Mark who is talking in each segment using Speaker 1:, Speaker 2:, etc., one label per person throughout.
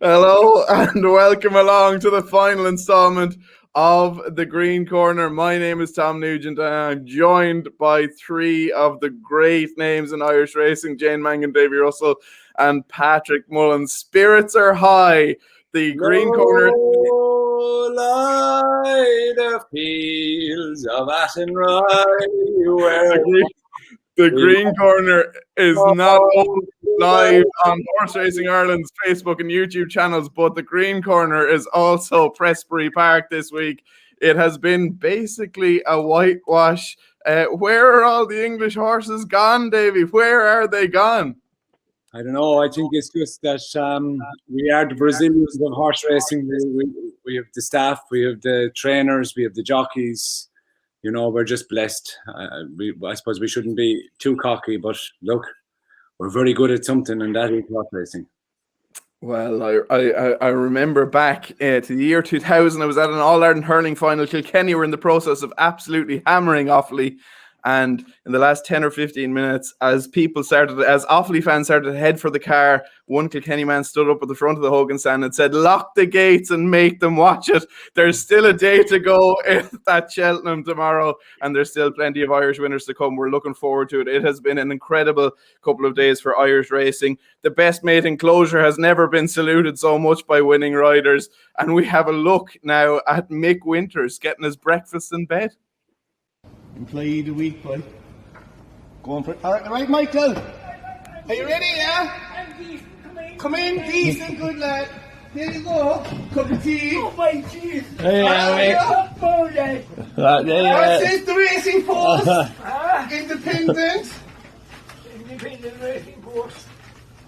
Speaker 1: Hello and welcome along to the final installment of the Green Corner. My name is Tom Nugent and I'm joined by three of the great names in Irish racing, Jane Mangan, Davy Russell and Patrick Mullins. Spirits are high. The Green Corner...
Speaker 2: lie the fields of Athenry where...
Speaker 1: The Green Corner is not only live on Horse Racing Ireland's Facebook and YouTube channels, but the Green Corner is also Prestbury Park this week. It has been basically a whitewash. Where are all the English horses gone, Davy? Where are they gone?
Speaker 2: I don't know. I think it's just that we are the Brazilians of horse racing. We have the staff, we have the trainers, we have the jockeys. You know, we're just blessed. I suppose we shouldn't be too cocky, but look, we're very good at something, and that is horse racing.
Speaker 1: Well, I remember back to the year 2000, I was at an All-Ireland hurling final. Kilkenny were in the process of absolutely hammering Offaly. And in the last 10 or 15 minutes, as Offaly fans started to head for the car, one Kilkenny man stood up at the front of the Hogan stand and said, "Lock the gates and make them watch it. There's still a day to go at Cheltenham tomorrow, and there's still plenty of Irish winners to come. We're looking forward to it." It has been an incredible couple of days for Irish racing. The best mate in closure has never been saluted so much by winning riders. And we have a look now at Mick Winters getting his breakfast in bed.
Speaker 3: Employee of the week, boy. Going for it. All right, Michael. Are you ready, yeah? Come in, decent, good lad. There you go. Cup of tea. Oh, my cheese. This is the racing force. Independent.
Speaker 4: Independent racing force.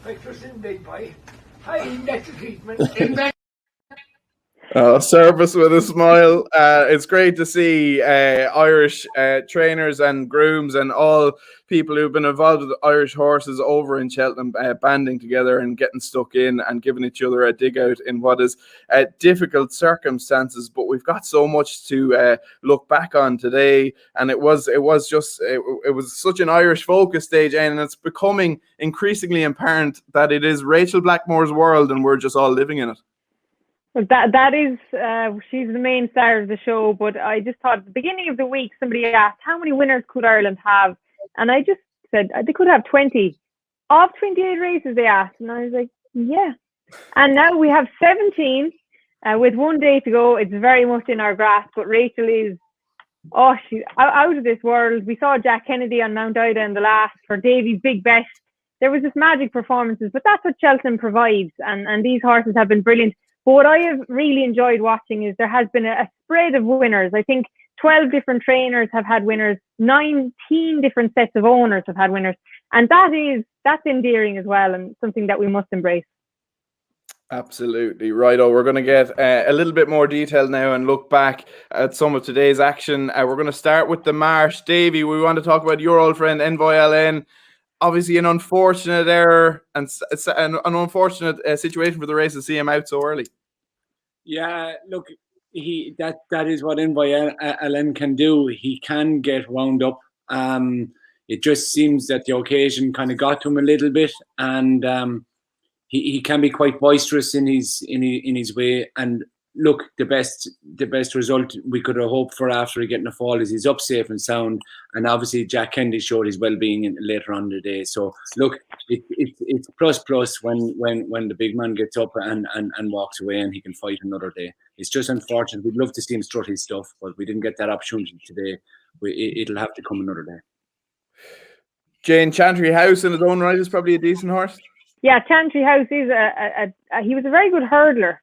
Speaker 4: Breakfast in bed, boy. High electric treatment.
Speaker 1: Service with a smile. It's great to see Irish trainers and grooms and all people who've been involved with Irish horses over in Cheltenham banding together and getting stuck in and giving each other a dig out in what is difficult circumstances. But we've got so much to look back on today, and it was such an Irish focus day, Jane, and it's becoming increasingly apparent that it is Rachel Blackmore's world and we're just all living in it.
Speaker 5: Well, that is, she's the main star of the show, but I just thought at the beginning of the week, somebody asked, how many winners could Ireland have? And I just said, they could have 20. Of 28 races, they asked. And I was like, yeah. And now we have 17 with one day to go. It's very much in our grasp, but Rachel is, she's out of this world. We saw Jack Kennedy on Mount Ida in the last for Davy's big bet. There was just magic performances, but that's what Cheltenham provides. And these horses have been brilliant. But what I have really enjoyed watching is there has been a spread of winners. I think 12 different trainers have had winners, 19 different sets of owners have had winners. And that's endearing as well, and something that we must embrace.
Speaker 1: Absolutely. Righto. We're going to get a little bit more detail now and look back at some of today's action. We're going to start with the Marsh. Davy, we want to talk about your old friend Envoy LN. Obviously, an unfortunate error and an unfortunate situation for the race to see him out so early.
Speaker 2: Yeah, look, that is what Envoy LN can do. He can get wound up. It just seems that the occasion kind of got to him a little bit, and he can be quite boisterous in his way. And look, the best result we could have hoped for after getting a fall is he's up safe and sound. And obviously Jack Kennedy showed his well-being later on in the day. So look, it's plus when the big man gets up and walks away and he can fight another day. It's just unfortunate. We'd love to see him strut his stuff, but we didn't get that opportunity today. It'll have to come another day.
Speaker 1: Jane, Chantry House in his own right is probably a decent horse.
Speaker 5: Yeah, Chantry House is he was a very good hurdler.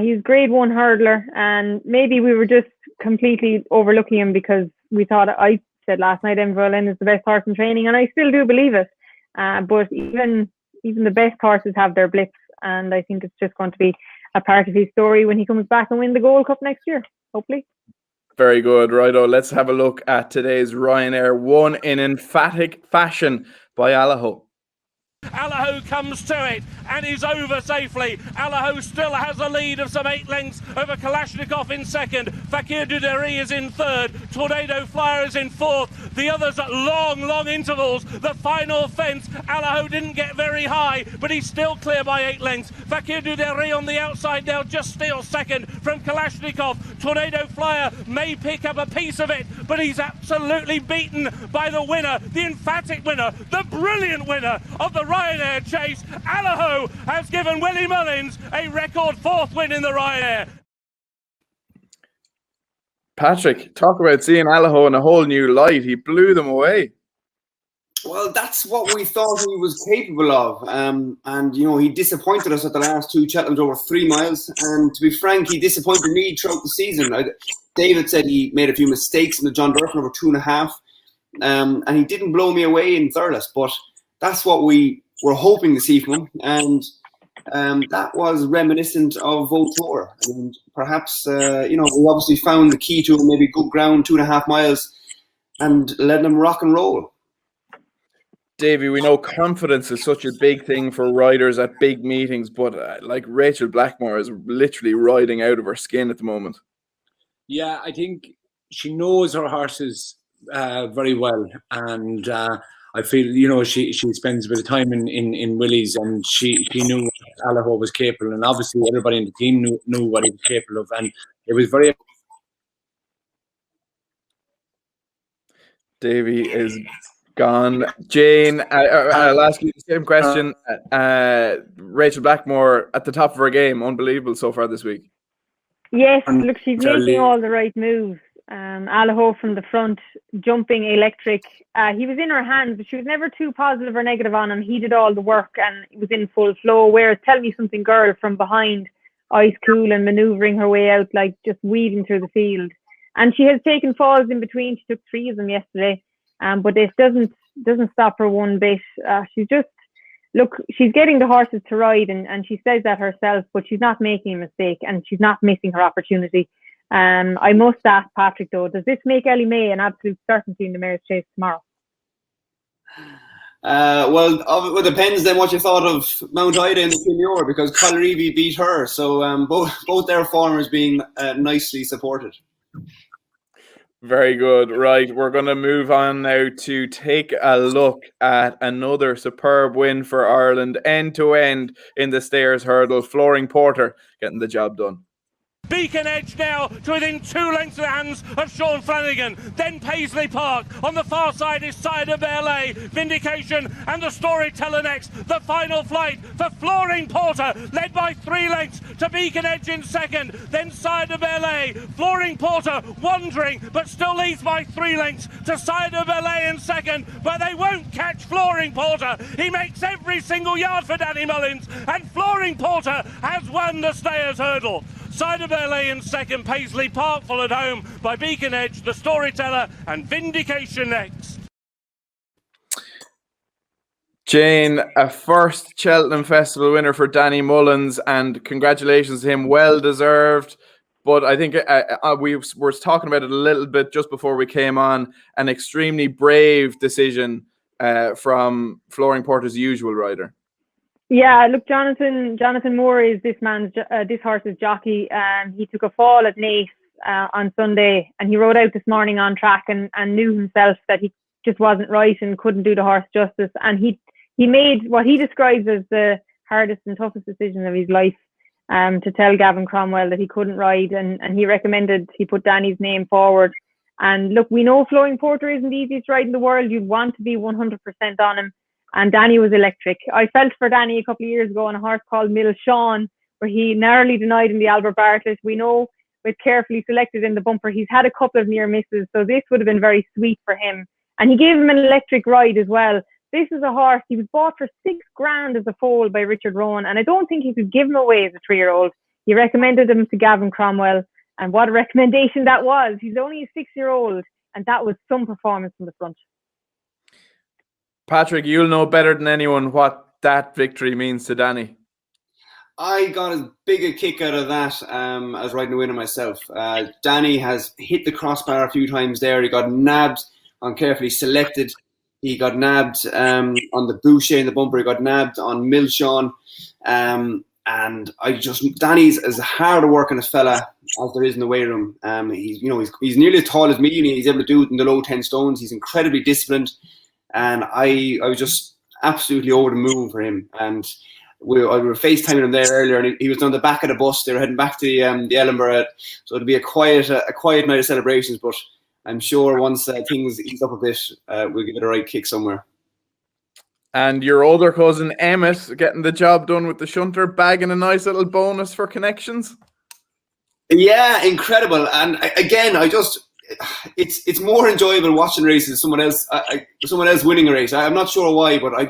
Speaker 5: He's grade 1 hurdler, and maybe we were just completely overlooking him because we thought, I said last night, Envoy LN is the best horse in training, and I still do believe it. But even the best horses have their blips, and I think it's just going to be a part of his story when he comes back and win the Gold Cup next year, hopefully.
Speaker 1: Very good. Righto, let's have a look at today's Ryanair, won in emphatic fashion by Allaho.
Speaker 6: Allaho comes to it and is over safely. Allaho still has a lead of some 8 lengths over Kalashnikov in second. Fakir Duderi is in third. Tornado Flyer is in fourth. The others at long intervals. The final fence, Allaho didn't get very high, but he's still clear by 8 lengths. Fakir Duderi on the outside now, just steals second from Kalashnikov. Tornado Flyer may pick up a piece of it, but he's absolutely beaten by the winner, the emphatic winner, the brilliant winner of the Ryanair chase. Allaho has given Willie Mullins a record 4th win in the Ryanair.
Speaker 1: Patrick, talk about seeing Allaho in a whole new light. He blew them away.
Speaker 7: Well, that's what we thought he was capable of. And, you know, he disappointed us at the last 2 Cheltenhams over 3 miles. And to be frank, he disappointed me throughout the season. David said he made a few mistakes in the John Durfin over 2.5. And he didn't blow me away in Thurles. But that's what we were hoping to see from him. And that was reminiscent of Vautour. And perhaps, you know, we obviously found the key to him, maybe good ground, 2.5 miles, and letting him rock and roll.
Speaker 1: Davey, we know confidence is such a big thing for riders at big meetings, but like Rachel Blackmore is literally riding out of her skin at the moment.
Speaker 2: Yeah, I think she knows her horses very well, and I feel, you know, she spends a bit of time in Willie's, and she knew what Allaho was capable, and obviously everybody in the team knew what he was capable of, and it was very.
Speaker 1: Davey is gone. Jane, I'll ask you the same question. Rachel Blackmore at the top of her game, unbelievable so far this week.
Speaker 5: Yes, look, she's making all the right moves. Allaho from the front, jumping electric. He was in her hands, but she was never too positive or negative on him. He did all the work and he was in full flow. Whereas Tell Me Something Girl from behind, ice cool and manoeuvring her way out, like just weaving through the field. And she has taken falls in between. She took 3 of them yesterday. But this doesn't stop her one bit. She's getting the horses to ride, and she says that herself, but she's not making a mistake, and she's not missing her opportunity. I must ask Patrick, though, does this make Ellie May an absolute certainty in the Mayor's Chase tomorrow?
Speaker 7: Well, it depends then what you thought of Mount Ida in the Kinmure, because Collereevy beat her. So both their formers being nicely supported.
Speaker 1: Very good. Right, we're going to move on now to take a look at another superb win for Ireland, end-to-end in the Stayers hurdle. Flooring Porter getting the job done.
Speaker 6: Beacon Edge now to within 2 lengths of the hands of Sean Flanagan. Then Paisley Park. On the far side is Cider Ballet, Vindication and the Storyteller next. The final flight for Flooring Porter, led by 3 lengths to Beacon Edge in second. Then Cider Ballet. Flooring Porter wandering, but still leads by 3 lengths to Cider Ballet in second. But they won't catch Flooring Porter. He makes every single yard for Danny Mullins, and Flooring Porter has won the Stayers hurdle. Cider Ballet in second, Paisley Park followed home by Beacon Edge, the Storyteller and Vindication next.
Speaker 1: Jane, a first Cheltenham Festival winner for Danny Mullins, and congratulations to him, well deserved. But I think we were talking about it a little bit just before we came on, an extremely brave decision from Flooring Porter's usual rider.
Speaker 5: Yeah, look, Jonathan Moore is this horse's jockey. He took a fall at Naas on Sunday, and he rode out this morning on track and knew himself that he just wasn't right and couldn't do the horse justice. And he made what he describes as the hardest and toughest decision of his life, to tell Gavin Cromwell that he couldn't ride, and he put Danny's name forward. And look, we know Flooring Porter isn't the easiest ride in the world. You'd want to be 100% on him. And Danny was electric. I felt for Danny a couple of years ago on a horse called Mill Sean, where he narrowly denied in the Albert Bartlett. We know with carefully selected in the bumper, he's had a couple of near misses, so this would have been very sweet for him. And he gave him an electric ride as well. This is a horse, he was bought for $6,000 as a foal by Richard Rowan, and I don't think he could give him away as a 3-year-old. He recommended him to Gavin Cromwell, and what a recommendation that was. He's only a 6-year-old, and that was some performance from the front.
Speaker 1: Patrick, you'll know better than anyone what that victory means to Danny.
Speaker 7: I got as big a kick out of that as riding a winner myself. Danny has hit the crossbar a few times there. He got nabbed on carefully selected. He got nabbed on the Boucher in the bumper. He got nabbed on Milshon. And Danny's as hard a working a fella as there is in the weight room. He's nearly as tall as me, and he's able to do it in the low 10 stones. He's incredibly disciplined, and I was just absolutely over the moon for him. And we were FaceTiming him there earlier, and he was on the back of the bus. They were heading back to the Edinburgh, so it'll be a quiet night of celebrations. But I'm sure once things ease up a bit, we'll give it a right kick somewhere.
Speaker 1: And your older cousin Emmett getting the job done with the shunter, bagging a nice little bonus for connections.
Speaker 7: Yeah, incredible. And again, it's more enjoyable watching races. Someone else winning a race. I'm not sure why, but I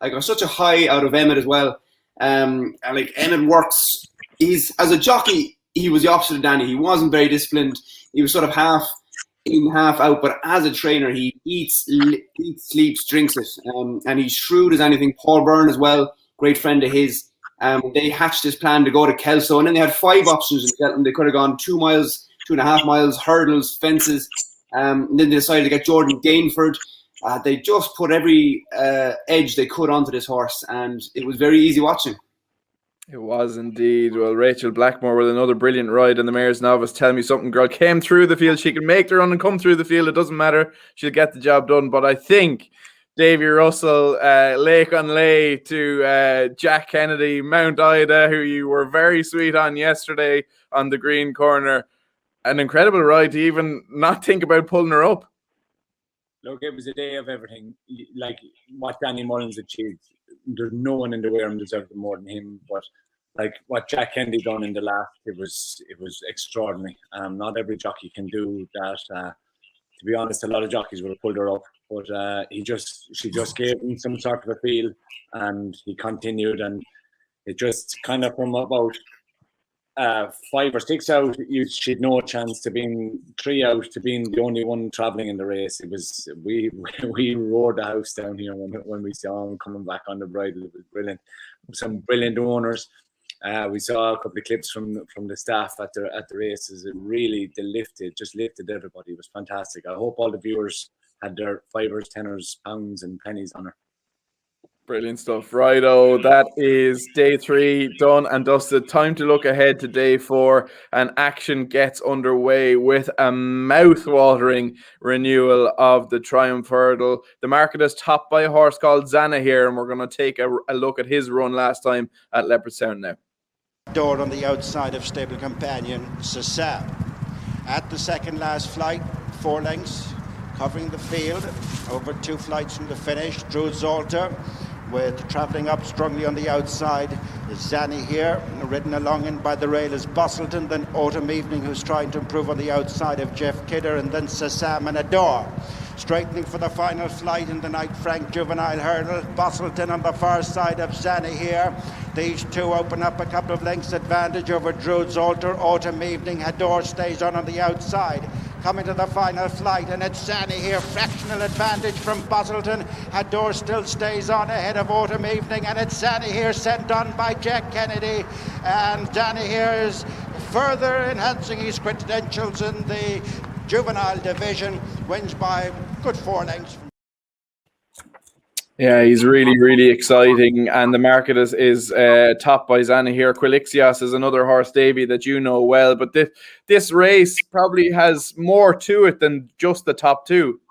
Speaker 7: got such a high out of Emmett as well. And like Emmett works. He's as a jockey, he was the opposite of Danny. He wasn't very disciplined. He was sort of half in, half out. But as a trainer, he eats, sleeps, drinks it. And he's shrewd as anything. Paul Byrne as well, great friend of his. They hatched this plan to go to Kelso, and then they had 5 options in Cheltenham. They could have gone 2 miles, 2.5 miles, hurdles, fences. And then they decided to get Jordan Gainford. They just put every edge they could onto this horse, and it was very easy watching.
Speaker 1: It was indeed. Well, Rachel Blackmore with another brilliant ride in the Mayor's Novice. Tell me something, girl. Came through the field. She can make the run and come through the field. It doesn't matter. She'll get the job done. But I think Davy Russell, Lake on Lay to Jack Kennedy, Mount Ida, who you were very sweet on yesterday on the green corner. An incredible ride to even not think about pulling her up.
Speaker 2: Look, it was a day of everything. Like what Danny Mullins achieved, there's no one in the weight room deserved it more than him. But like what Jack Kennedy done in the last, it was extraordinary. Not every jockey can do that. To be honest, a lot of jockeys would have pulled her up, but she just gave him some sort of a feel, and he continued, and it just kind of from about 5 or 6 out, she'd no chance to being 3 out to being the only one travelling in the race. It was we roared the house down here when we saw him coming back on the bridle. It was brilliant. Some brilliant owners. We saw a couple of clips from the staff at the races. It really just lifted everybody. It was fantastic. I hope all the viewers had their 5ers, 10ers, pounds, and pennies on her.
Speaker 1: Brilliant stuff. Righto, that is day 3 done and dusted. Time to look ahead to day 4, and action gets underway with a mouth-watering renewal of the Triumph Hurdle. The market is topped by a horse called Zana here, and we're going to take a look at his run last time at Leopardstown now.
Speaker 8: Door on the outside of stable companion Sassam. At the second last flight, 4 lengths, covering the field, over 2 flights from the finish. Drew Zolter, with travelling up strongly on the outside is Zanny here, ridden along in by the rail is Bustleton, then Autumn Evening, who's trying to improve on the outside of Jeff Kidder, and then Sassam and Adore. Straightening for the final flight in the Knight Frank Juvenile Hurdle. Bustleton on the far side of Zanny here. These two open up a couple of lengths advantage over Drew Zolter. Autumn Evening, Adore stays on the outside. Coming to the final flight, and it's Zanny here, fractional advantage from Bustleton. Adore still stays on ahead of Autumn Evening, and it's Zanny here sent on by Jack Kennedy, and Zanny here is further enhancing his credentials in the juvenile division, wins by good 4 lengths.
Speaker 1: Yeah, he's really, really exciting, and the market is topped by Zana here. Quilixios is another horse, Davy, that you know well, but this race probably has more to it than just the top 2.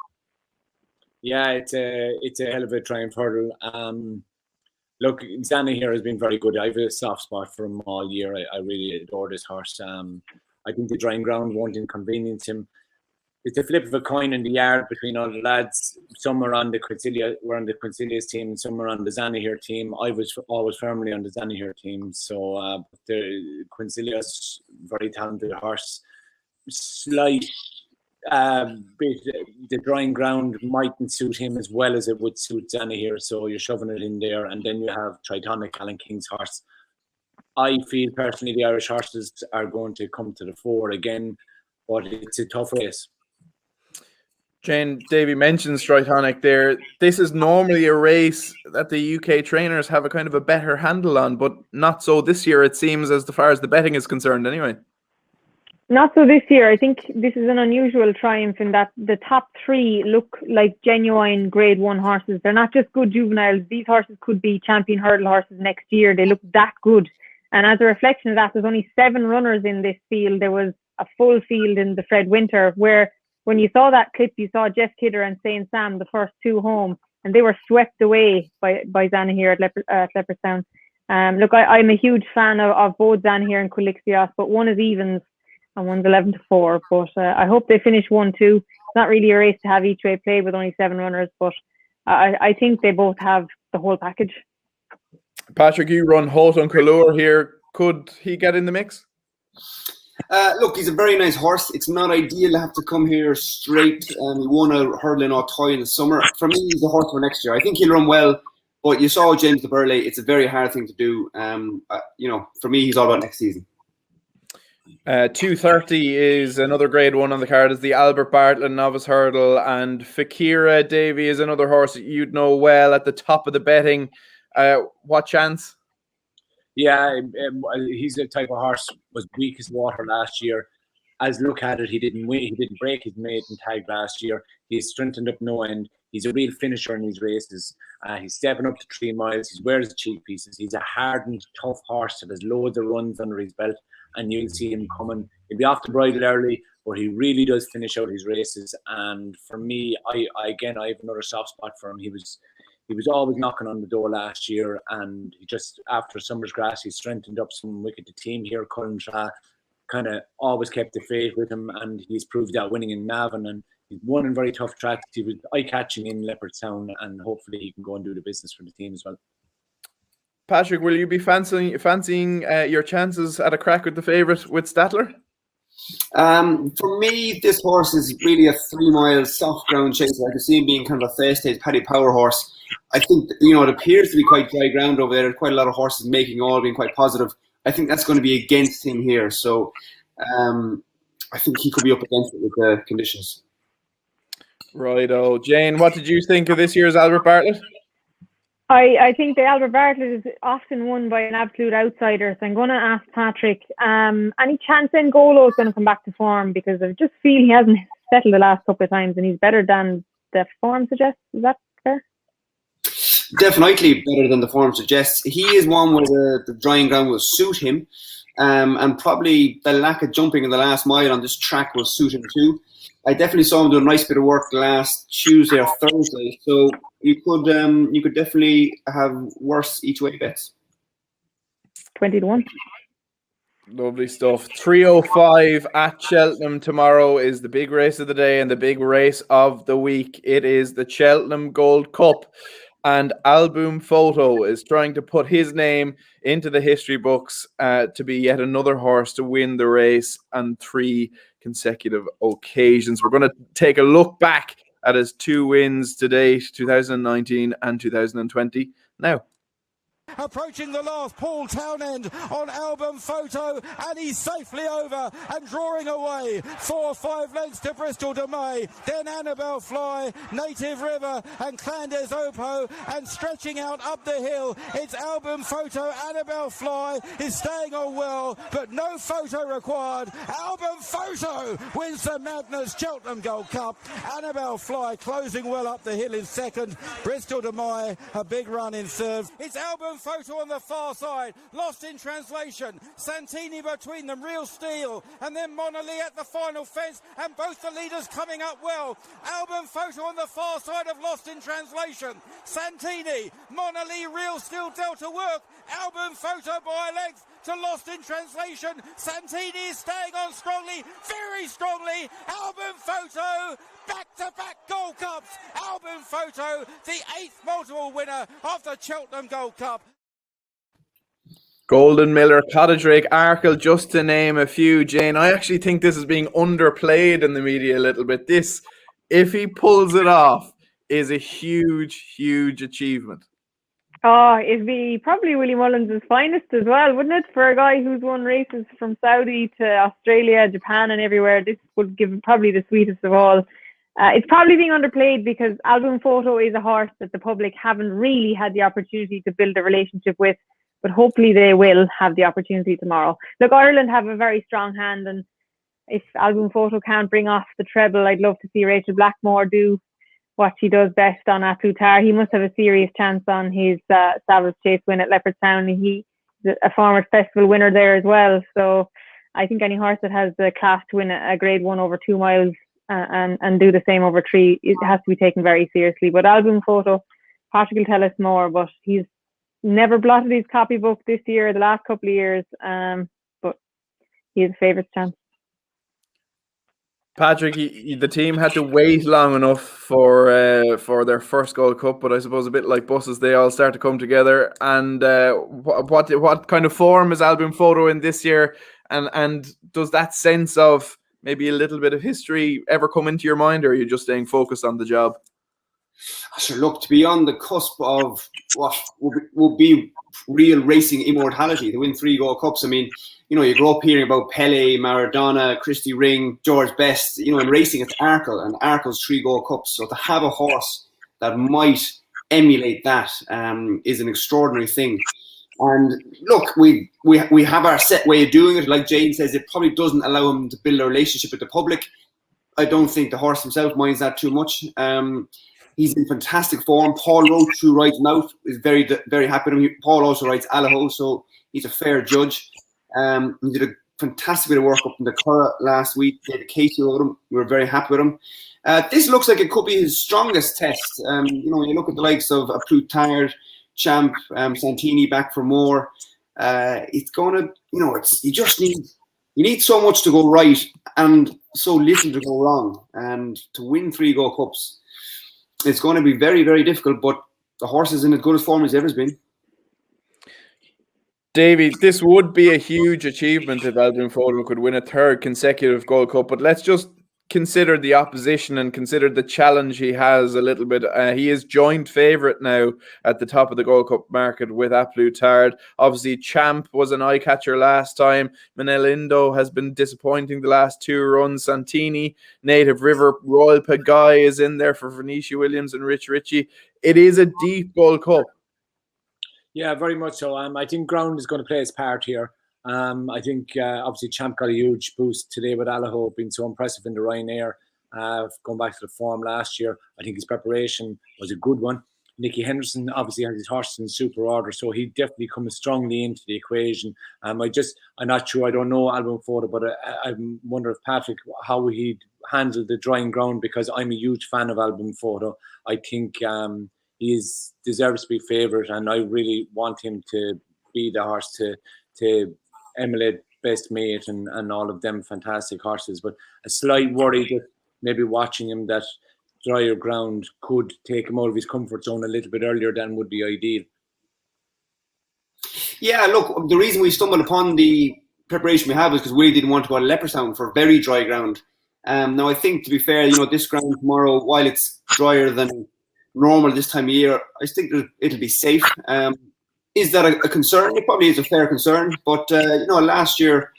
Speaker 2: Yeah, it's a hell of a Triumph Hurdle. Look, Zana here has been very good. I have a soft spot for him all year. I really adore this horse. I think the drying ground won't inconvenience him. It's a flip of a coin in the yard between all the lads. Some are on the Quintilius team, some are on the Zanahir team. I was always firmly on the Zanahir team. So the Quintilius, very talented horse. Slight bit, the drying ground mightn't suit him as well as it would suit Zanahir. So you're shoving it in there, and then you have Tritonic, Alan King's horse. I feel personally the Irish horses are going to come to the fore again, but it's a tough race.
Speaker 1: Jane, Davy mentions Tritonic there. This is normally a race that the UK trainers have a kind of a better handle on, but not so this year, it seems, as far as the betting is concerned anyway.
Speaker 5: Not so this year. I think this is an unusual triumph in that the top three look like genuine Grade 1 horses. They're not just good juveniles. These horses could be champion hurdle horses next year. They look that good. And as a reflection of that, there's only 7 runners in this field. There was a full field in the Fred Winter, where when you saw that clip, you saw Jeff Kidder and Saint Sam, the first 2 home, and they were swept away by Zanahiyr at Leopardstown. Look, I'm a huge fan of both Zanahiyr and Quilixios, but one is evens and one's 11-4. But I hope they finish 1-2. It's not really a race to have each way played with only 7 runners, but I think they both have the whole package.
Speaker 1: Patrick, you run Houghton Colour here. Could he get in the mix?
Speaker 7: Look, he's a very nice horse. It's not ideal to have to come here straight. He won a hurdling Auteuil in the summer. For me, he's a horse for next year. I think he'll run well, but you saw James de Burley. It's a very hard thing to do. For me, he's all about next season.
Speaker 1: 2:30 is another Grade 1 on the card. Is the Albert Bartlett Novice Hurdle, and Fakira Davy is another horse that you'd know well at the top of the betting. What chance?
Speaker 2: Yeah, he's the type of horse was weak as water last year. As look at it, he didn't win. He didn't break his maiden tag last year. He's strengthened up no end. He's a real finisher in these races. He's stepping up to 3 miles. He wears the cheek pieces. He's a hardened, tough horse that has loads of runs under his belt, and you'll see him coming. He'll be off the bridle early, but he really does finish out his races. And for me, I have another soft spot for him. He was always knocking on the door last year, and he just, after summer's grass, he strengthened up some wicket. The team here, Cullentra, kind of always kept the faith with him, and he's proved that winning in Navan, and he's won in very tough tracks. He was eye-catching in Leopardstown, and hopefully he can go and do the business for the team as well.
Speaker 1: Patrick, will you be fancying your chances at a crack with the favourite with Statler?
Speaker 7: For me, this horse is really a 3 mile soft ground chaser. I can see him being kind of a first stage Paddy Power horse. I think, it appears to be quite dry ground over there. There's quite a lot of horses making all being quite positive. I think that's going to be against him here. So I think he could be up against it with the conditions.
Speaker 1: Righto. Jane, what did you think of this year's Albert Bartlett?
Speaker 5: I think the Albert Bartlett is often won by an absolute outsider. So I'm going to ask Patrick, any chance N'Golo is going to come back to form? Because I just feel he hasn't settled the last couple of times, and he's better than the form suggests. Is that fair?
Speaker 7: Definitely better than the form suggests. He is one where the drying ground will suit him, and probably the lack of jumping in the last mile on this track will suit him too. I definitely saw him do a nice bit of work last Tuesday or Thursday, so you could definitely have worse each way bets.
Speaker 5: 20-1.
Speaker 1: Lovely stuff. 3:05 at Cheltenham tomorrow is the big race of the day and the big race of the week. It is the Cheltenham Gold Cup, and Album Photo is trying to put his name into the history books to be yet another horse to win the race on 3 consecutive occasions. We're going to take a look back at his 2 wins to date, 2019 and 2020. Now,
Speaker 9: approaching the last, Paul Townend on Album Photo, and he's safely over and drawing away 4 or 5 lengths to Bristol de May, then Annabelle Fly, Native River and Clandes Opo, and stretching out up the hill, it's Album Photo. Annabelle Fly is staying on well, but no photo required. Album Photo wins the Magnus Cheltenham Gold Cup. Annabelle Fly closing well up the hill in second, Bristol de May a big run in third. It's Album Photo on the far side, Lost in Translation, Santini between them, Real Steel, and then Monali at the final fence, and both the leaders coming up well. Album Photo on the far side of Lost in Translation, Santini, Monali, Real Steel, Delta Work, Album Photo by a length to Lost in Translation. Santini is staying on strongly, very strongly. Album Photo, back-to-back Gold Cups. Album Photo, the 8th multiple winner of the Cheltenham Gold Cup.
Speaker 1: Golden Miller, Cottage Rake, Arkle, just to name a few. Jane, I actually think this is being underplayed in the media a little bit. This, if he pulls it off, is a huge, huge achievement.
Speaker 5: Oh, it'd be probably Willie Mullins' finest as well, wouldn't it? For a guy who's won races from Saudi to Australia, Japan and everywhere, this would give probably the sweetest of all. It's probably being underplayed because Album Photo is a horse that the public haven't really had the opportunity to build a relationship with, but hopefully they will have the opportunity tomorrow. Look, Ireland have a very strong hand, and if Album Photo can't bring off the treble, I'd love to see Rachel Blackmore do what she does best on A Plus Tard. He must have a serious chance on his Savills Chase win at Leopardstown. He's a former festival winner there as well. So I think any horse that has the class to win a Grade 1 over 2 miles and do the same over 3, it has to be taken very seriously. But Album Photo, Patrick will tell us more, but he's never blotted his copybook this year, the last couple of years, but he has a favourite chance.
Speaker 1: Patrick, the team had to wait long enough for their first Gold Cup, but I suppose a bit like buses, they all start to come together. And what kind of form is Album Photo in this year? And does that sense of maybe a little bit of history ever come into your mind, or are you just staying focused on the job?
Speaker 7: Sure, look, to be on the cusp of what will be real racing immortality, to win 3 Gold Cups. I mean, you grow up hearing about Pele, Maradona, Christy Ring, George Best. In racing, it's Arkle, and Arkle's 3 Gold Cups. So to have a horse that might emulate that is an extraordinary thing. And look, we have our set way of doing it. Like Jane says, it probably doesn't allow him to build a relationship with the public. I don't think the horse himself minds that too much. He's in fantastic form. Paul Roach, who rides him out, is very, very happy with him. Paul also rides Allaho, so he's a fair judge. He did a fantastic bit of work up in the Curragh last week. Did a Casey with him. We were very happy with him. This looks like it could be his strongest test. When you look at the likes of A Plus Tard, Champ, Santini back for more. It's going to, you need so much to go right and so little to go wrong. And to win 3 Gold Cups, it's going to be very, very difficult, but the horse is in as good a form as ever has been.
Speaker 1: Davy, this would be a huge achievement if Album Photo could win a 3rd consecutive Gold Cup, but let's just consider the opposition and consider the challenge he has a little bit. He is joint favourite now at the top of the Gold Cup market with A Plus Tard. Obviously, Champ was an eye-catcher last time. Menelindo has been disappointing the last 2 runs. Santini, Native River, Royal Pagaille is in there for Venetia Williams and Rich Ritchie. It is a deep Gold Cup.
Speaker 2: Yeah, very much so. I think ground is going to play its part here. I think obviously Champ got a huge boost today with Allaho being so impressive in the Ryanair, going back to the form last year. I think his preparation was a good one. Nicky Henderson obviously has his horses in super order, so he definitely comes strongly into the equation. I'm not sure. I don't know Album Photo, but I wonder if Patrick, how he'd handle the drying ground, because I'm a huge fan of Album Photo. I think he deserves to be favourite, and I really want him to be the horse to emulate Best Mate and all of them fantastic horses. But a slight worry that maybe watching him, that drier ground could take him out of his comfort zone a little bit earlier than would be ideal. Yeah, look, the reason we stumbled upon the preparation we have is because we didn't want to go to Leopardstown for very dry ground. Now, I think, to be fair, this ground tomorrow, while it's drier than normal this time of year, I think it'll be safe. Is that a concern? It probably is a fair concern. But, last year,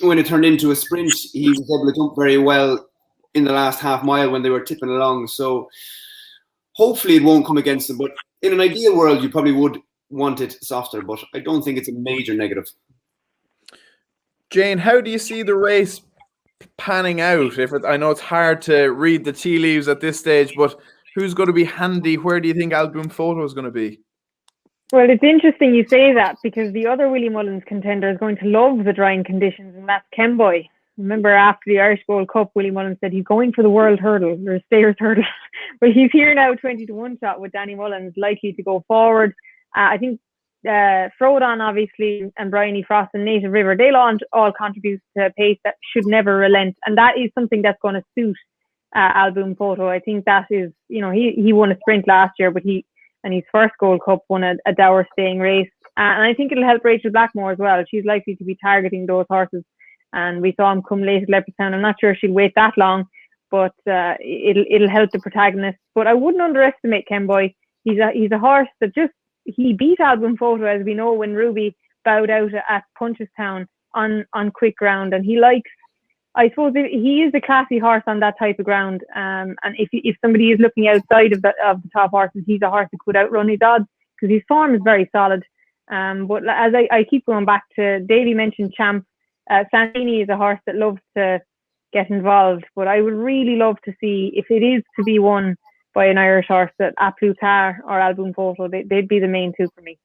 Speaker 2: when it turned into a sprint, he was able to jump very well in the last half mile when they were tipping along. So hopefully it won't come against them. But in an ideal world, you probably would want it softer. But I don't think it's a major negative.
Speaker 1: Jane, how do you see the race panning out? I know it's hard to read the tea leaves at this stage, but who's going to be handy? Where do you think Album Photo is going to be?
Speaker 5: Well, it's interesting you say that, because the other Willie Mullins contender is going to love the drying conditions, and that's Kemboy. Remember, after the Irish Gold Cup, Willie Mullins said he's going for the World Hurdle, or Stayers Hurdle. But he's here now, 20-1 shot with Danny Mullins, likely to go forward. I think Frodon, obviously, and Bryony Frost and Native River, they'll all contribute to a pace that should never relent. And that is something that's going to suit Album Photo. I think that is, he won a sprint last year, but his first Gold Cup won a dour staying race. And I think it'll help Rachel Blackmore as well. She's likely to be targeting those horses. And we saw him come late at Leopardstown. I'm not sure she'll wait that long, but it'll help the protagonist. But I wouldn't underestimate Kemboy. He's a horse that he beat Album Photo, as we know, when Ruby bowed out at Punchestown on quick ground. And he likes, I suppose, he is a classy horse on that type of ground. And if somebody is looking outside of the top horses, he's a horse that could outrun his odds, because his form is very solid. But as I keep going back to, Davy mentioned Champ. Santini is a horse that loves to get involved, but I would really love to see, if it is to be won by an Irish horse, that A Plus Tard or Album Photo, they'd be the main two for me.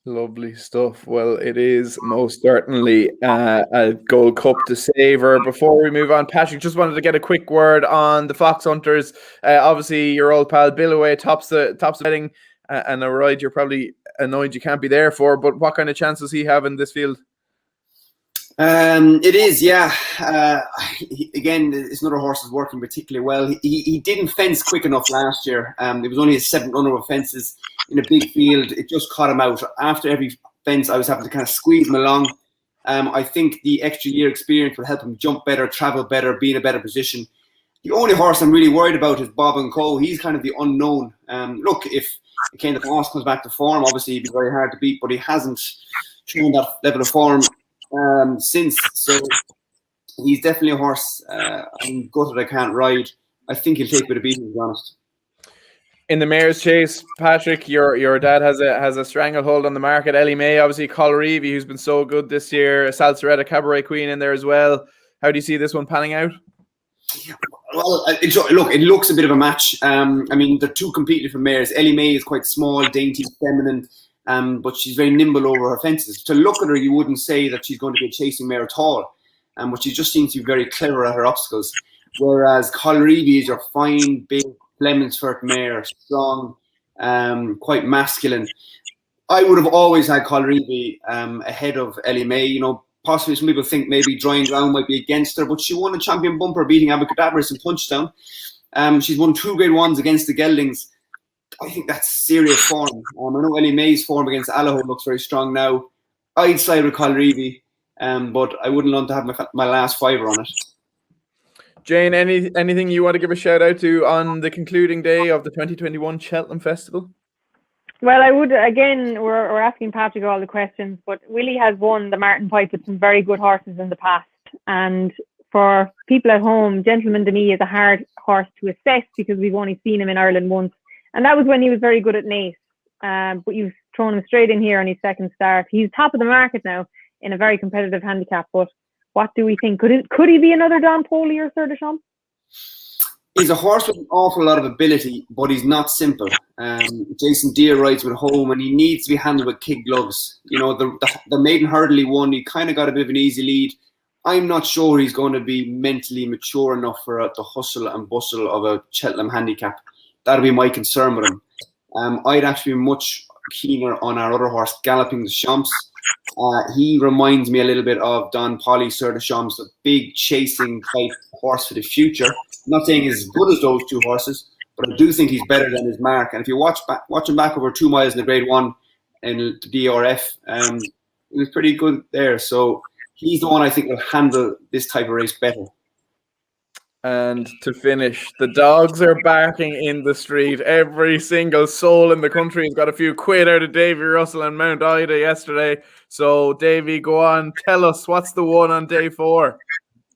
Speaker 1: Lovely stuff. Well, it is most certainly a Gold Cup to savour. Before we move on, Patrick, just wanted to get a quick word on the Fox Hunters. Obviously, your old pal Billaway tops the betting, and a ride you're probably annoyed you can't be there for. But what kind of chance does he have in this field?
Speaker 7: It is, yeah. Again, it's another horse that's working particularly well. He didn't fence quick enough last year. It was only his 7th run of fences in a big field. It just caught him out. After every fence, I was having to kind of squeeze him along. I think the extra year experience will help him jump better, travel better, be in a better position. The only horse I'm really worried about is Bob and Co. He's kind of the unknown. Look, if Ken the Foss comes back to form, obviously he'd be very hard to beat, but he hasn't shown that level of form since. So he's definitely a horse I'm gutted I can't ride. I think he'll take a bit of beating, to be honest.
Speaker 1: In the Mayor's Chase, Patrick, your dad has a stranglehold on the market. Ellie May, obviously, Collereevy, who's been so good this year, Salsaretta, Cabaret Queen in there as well. How do you see this one panning out?
Speaker 7: Well, it looks a bit of a match. I mean, they're two completely different mares. Ellie May is quite small, dainty, feminine, but she's very nimble over her fences. To look at her, you wouldn't say that she's going to be a chasing mare at all, but she just seems to be very clever at her obstacles. Whereas Collereevy is your fine, big Flemingford mare, strong, quite masculine. I would have always had Collereevy ahead of Ellie May. You know, possibly some people think maybe Drying Ground might be against her, but she won a champion bumper beating Abacadabras in Punchdown. She's won 2 Grade 1s against the Geldings. I think that's serious form. I know Ellie May's form against Allaho looks very strong now. I'd side with Collereevy, but I wouldn't want to have my last fiver on it.
Speaker 1: Jane, anything you want to give a shout out to on the concluding day of the 2021 Cheltenham Festival?
Speaker 5: Well, I would, again, we're asking Patrick all the questions, but Willie has won the Martin Pipe with some very good horses in the past. And for people at home, Gentleman to Me is a hard horse to assess because we've only seen him in Ireland once. And that was when he was very good at Naas. But you've thrown him straight in here on his second start. He's top of the market now in a very competitive handicap, but what do we think? Could he be another Don Poli or Sir de Champs?
Speaker 7: He's a horse with an awful lot of ability, but he's not simple. Jason Deere rides with home, and he needs to be handled with kid gloves. You know, the maiden hurdle he won, he kind of got a bit of an easy lead. I'm not sure he's going to be mentally mature enough for the hustle and bustle of a Cheltenham handicap. That'll be my concern with him. I'd actually be much keener on our other horse, Galloping the Champs. He reminds me a little bit of Don Poli, Sir de Champs, a big chasing type horse for the future. I'm not saying he's as good as those two horses, but I do think he's better than his mark. And if you watch him back over 2 miles in the Grade 1 in the DRF, he was pretty good there. So he's the one I think will handle this type of race better.
Speaker 1: And to finish, the dogs are barking in the street. Every single soul in the country has got a few quid out of Davy Russell and Mount Ida yesterday. So, Davy, go on. Tell us, what's the one on day 4?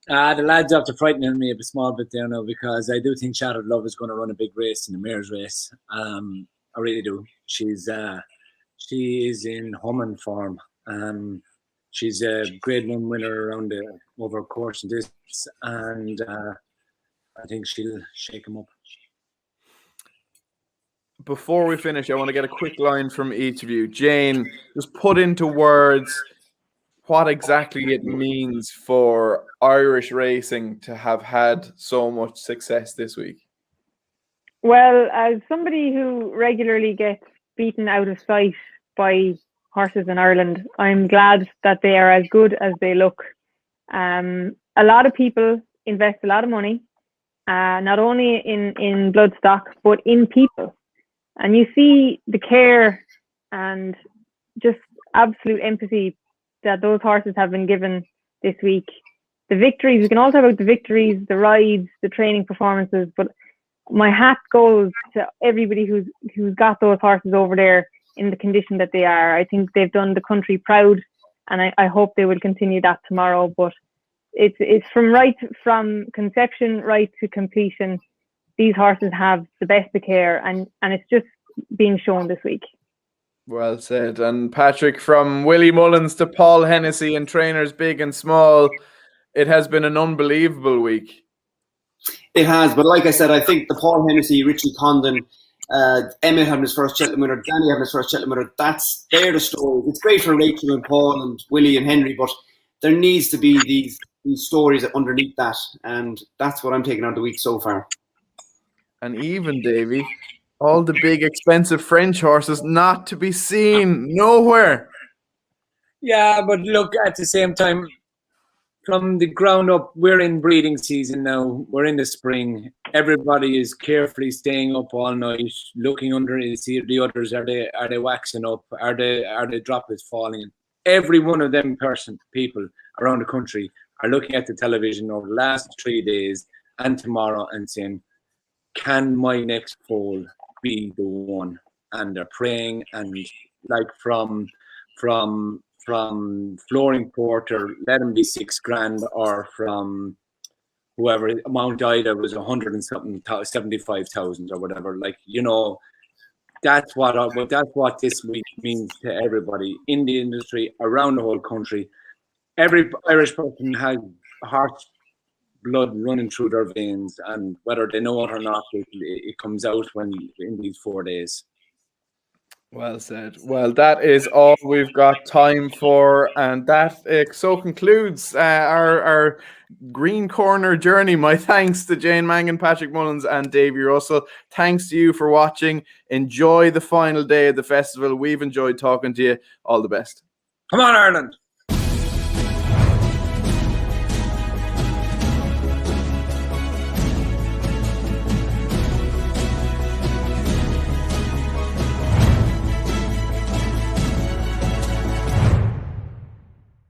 Speaker 2: The lads have to frighten me a small bit there now, because I do think Shattered Love is going to run a big race in the mare's race. I really do. She is in humming form. She's a Grade 1 winner around the over course and distance, and I think she'll shake him up.
Speaker 1: Before we finish, I want to get a quick line from each of you. Jane, just put into words what exactly it means for Irish racing to have had so much success this week.
Speaker 5: Well, as somebody who regularly gets beaten out of sight by horses in Ireland, I'm glad that they are as good as they look. A lot of people invest a lot of money, not only in bloodstock, but in people. And you see the care and just absolute empathy that those horses have been given this week. The victories, we can all talk about the victories, the rides, the training performances, but my hat goes to everybody who's got those horses over there in the condition that they are. I think they've done the country proud, and I hope they will continue that tomorrow. But it's from conception right to completion. These horses have the best of care, and it's just being shown this week.
Speaker 1: Well said. And Patrick, from Willie Mullins to Paul Hennessy and trainers big and small, it has been an unbelievable week.
Speaker 7: It has, but like I said, I think the Paul Hennessy, Richie Condon, Emmett having his first Cheltenham winner, Danny having his first Cheltenham winner, they're the stories. It's great for Rachel and Paul and Willie and Henry, but there needs to be these stories underneath that, and that's what I'm taking out of the week so far.
Speaker 1: And even, Davy, all the big expensive French horses not to be seen nowhere.
Speaker 2: Yeah, but look, at the same time, from the ground up, we're in breeding season now. We're in the spring. Everybody is carefully staying up all night, looking under to see the others. Are they waxing up? Are the droplets falling? Every one of them people around the country are looking at the television over the last 3 days and tomorrow and saying, can my next foal be the one? And they're praying, and like from Flooring Porter, let him be $6,000, or from whoever, Mount Ida was 100 and something, 75,000 or whatever. Like, you know, that's what this week means to everybody in the industry around the whole country. Every Irish person has horse blood running through their veins, and whether they know it or not, it comes out in these 4 days.
Speaker 1: Well said. Well, that is all we've got time for, and that so concludes our Green Corner journey. My thanks to Jane Mangan, Patrick Mullins, and Davy Russell. Thanks to you for watching. Enjoy the final day of the festival. We've enjoyed talking to you. All the best.
Speaker 2: Come on, Ireland.